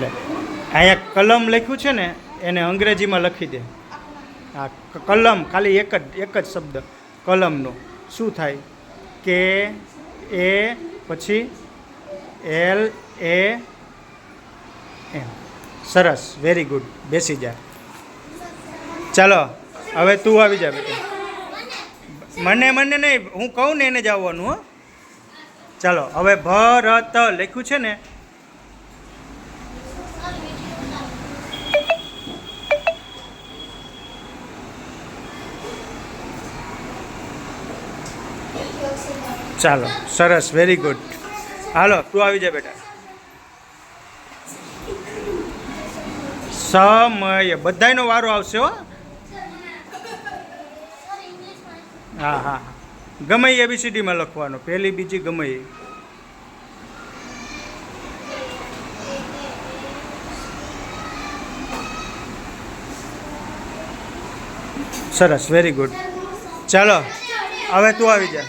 લે અહીંયા કલમ લખ્યું છે ને એને અંગ્રેજીમાં લખી દે. આ કલમ ખાલી એક જ શબ્દ કલમનો શું થાય? કે એ પછી LAM. સરસ, વેરી ગુડ. બેસી જા. ચાલો હવે તું આવી જા બેટા. મને નહીં, હું કહું ને એને જ આવવાનું. હો ચાલો હવે ભરત લખ્યું છે ને ચાલો સરસ, વેરી ગુડ. હાલો તું આવી જા બેટા. સમય બધાયનો વારો આવશે. હો હા હા, ગમે એ ABCDમાં લખવાનો, પહેલી બીજી ગમે એ. સરસ, વેરી ગુડ. ચાલો હવે તું આવી જા.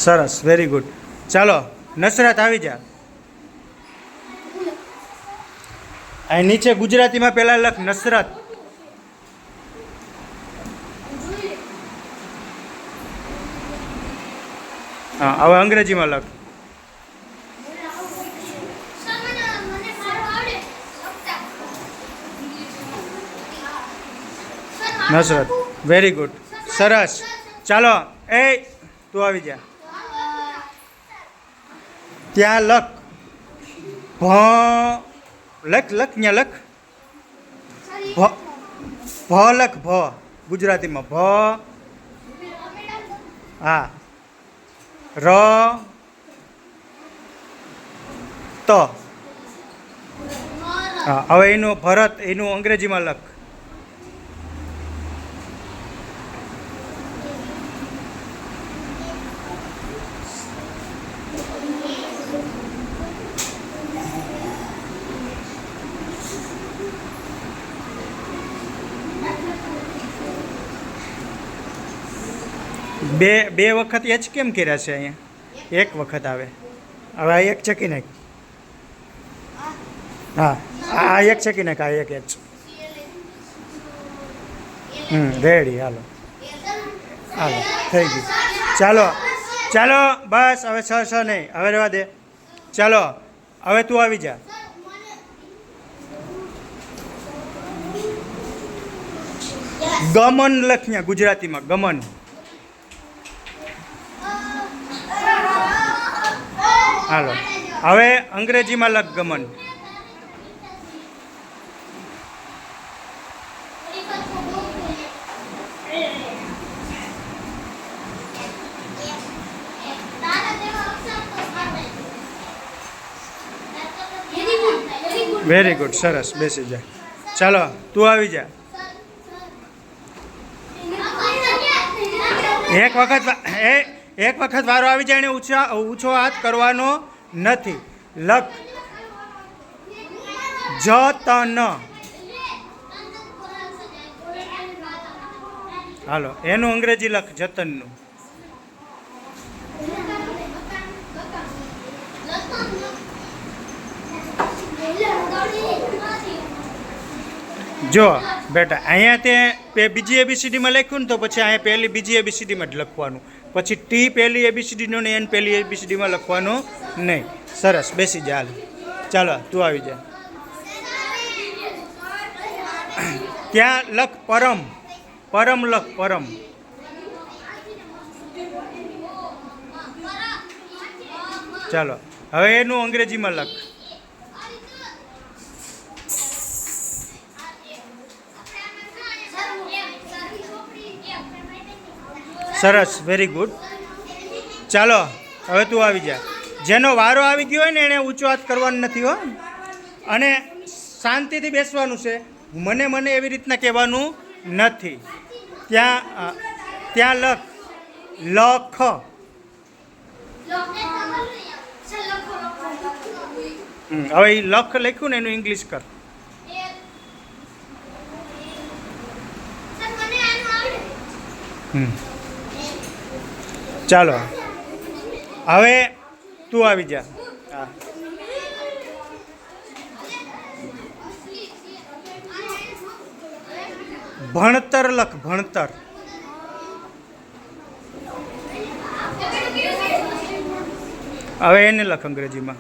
સરસ, વેરી ગુડ. ચાલો નસરત આવી જા. અહીં નીચે ગુજરાતીમાં પહેલા લખ નસરત. હા હવે અંગ્રેજીમાં લખ. નસરત, વેરી ગુડ. સરસ. ચાલો એ તું આવી જા. ત્યાં લખ લખ ત્યાં લખ લખ ગુજરાતીમાં હા ત. હા હવે એનું ભરત એનું અંગ્રેજીમાં લખ. બે વખત એચ કેમ કર્યા છે અહીંયા? એક વખત આવે. હવે આ એક ચકી નાખ. હા આ એક ચકી નાખ. આ એક એચ. રેડી. હાલો હાલો થઈ ગયું. ચાલો ચાલો બસ હવે છ નહીં, હવે રહેવા દે. ચાલો હવે તું આવી જા. ગમન લખ્યા ગુજરાતીમાં ગમન. હાલો હવે અંગ્રેજીમાં લખ ગમન. Very good. સરસ, બેસી જા. ચાલો તું આવી જા. એક વખત વારો આવી જાય ને ઊંચો હાથ કરવાનો નથી. લખ જતન. હાલો એનું અંગ્રેજી લખ જતનનું. જો બેટા અહીંયા તે બીજી ABCDમાં લખ્યું ને તો પછી અહીંયા પહેલી બીજી ABCDમાં જ લખવાનું. પછી ટી પહેલી ABCDનો ને એન પહેલી ABCDમાં લખવાનું નહીં. સરસ, બેસી જા. ચાલો તું આવી જા. ત્યાં લખ પરમ. પરમ લખ પરમ. ચાલો હવે એનું અંગ્રેજીમાં લખ. સરસ, વેરી ગુડ. ચાલો હવે તું આવી જા. જેનો વારો આવી ગયો હોય ને એને ઊંચો હાથ કરવાનો નથી. હો અને શાંતિથી બેસવાનું છે. મને એવી રીતના કહેવાનું નથી. ત્યાં લખ. હવે એ લખ લખ્યું ને એનું ઇંગ્લિશ કર. ચાલો હવે તું આવી જા. હા ભણતર લખ, ભણતર. હવે એને લખ અંગ્રેજીમાં.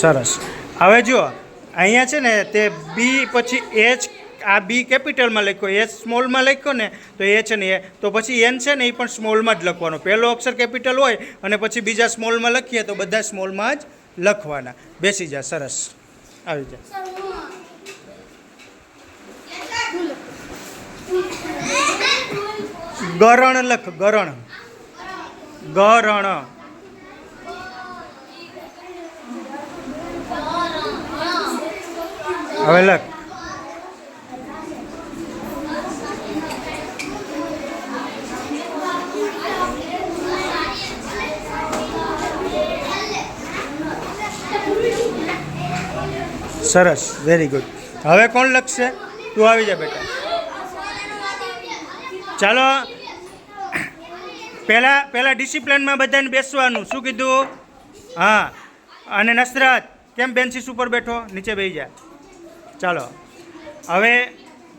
સરસ. હવે જુઓ અહીંયા છે ને તે બી પછી એચ, આ બી કેપિટલમાં લખ્યો, એચ સ્મોલમાં લખ્યો ને તો એ છે ને એ, તો પછી એન છે ને એ પણ સ્મોલમાં જ લખવાનો. પહેલો અક્ષર કેપિટલ હોય અને પછી બીજા સ્મોલમાં લખીએ તો બધા સ્મોલમાં જ લખવાના. બેસી જા. સરસ. આવી જા. ગરણ લખ, ગરણ. ગરણ. હવે લખ. સરસ. Very good. હવે કોણ લખશે? તું આવી જા બેટા. ચાલો પહેલાં ડિસિપ્લિનમાં બધાને બેસવાનું. શું કીધું? હા. અને નસરત કેમ બેન્ચીસ ઉપર બેઠો? નીચે બેસી જા. ચાલો હવે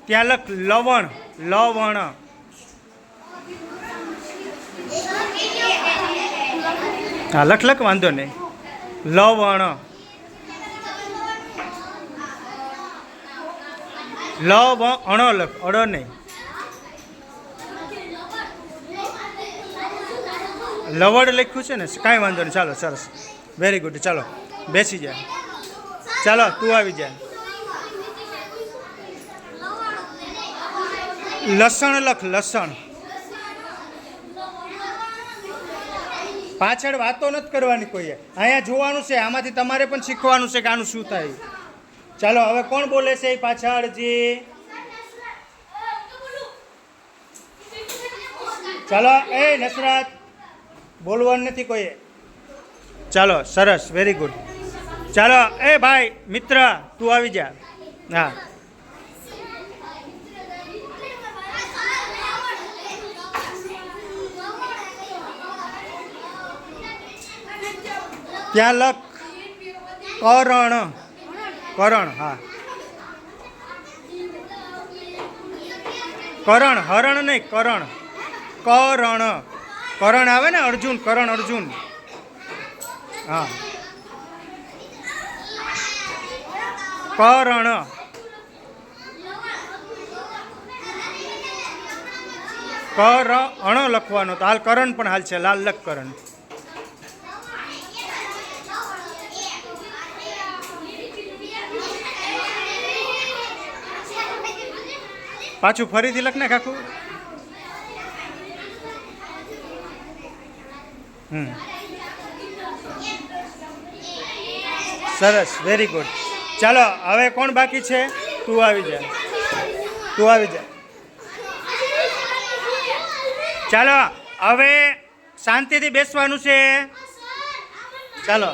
ત્યાં લખ લવણ. લવણ. હા લખ લખ, વાંધો નહીં. લવણ. લવણ લખ, અડ નહીં. લવડ લખ્યું છે ને, કાંઈ વાંધો નહીં. ચાલો સરસ. Very good. ચાલો બેસી જા. ચાલો તું આવી જા. લસણ લખ, લસણ. પાછળ વાતો નથી કરવાની કોઈએ, અહીંયા જોવાનું છે. આમાંથી તમારે પણ શીખવાનું છે કે આનું શું થાય. ચાલો હવે કોણ બોલે છે એ પાછળજી? ચાલો એ નસરત, બોલવાનું નથી કોઈએ. ચાલો સરસ. Very good. ચાલો એ ભાઈ મિત્ર તું આવી જા. હા ત્યાં લખ કરણ. કરણ. હા કરણ. હરણ નહીં, કરણ. કરણ. કરણ આવે ને અર્જુન, કરણ અર્જુન. હા કરણ. કરણ લખવાનો. તો હાલ કરણ પણ હાલ છે. લાલ લખ કરણ. પાછું ફરીથી લખ ને કાકુ. સરસ. Very good. ચાલો હવે કોણ બાકી છે? તું આવી જા. તું આવી જા. ચાલો હવે શાંતિથી બેસવાનું છે. ચાલો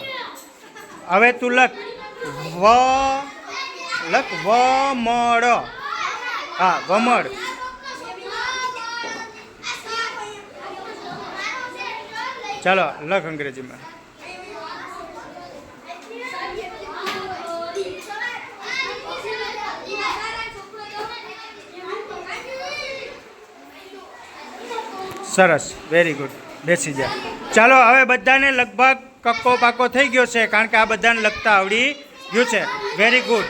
હવે તું લખ લખ વમળ. હા વમળ. ચાલો લખ અંગ્રેજીમાં. સરસ. Very good. બેસી જા. ચાલો હવે બધાને લગભગ કક્કો પાકો થઈ ગયો છે, કારણ કે આ બધાને લખતા આવડી ગયું છે. Very good.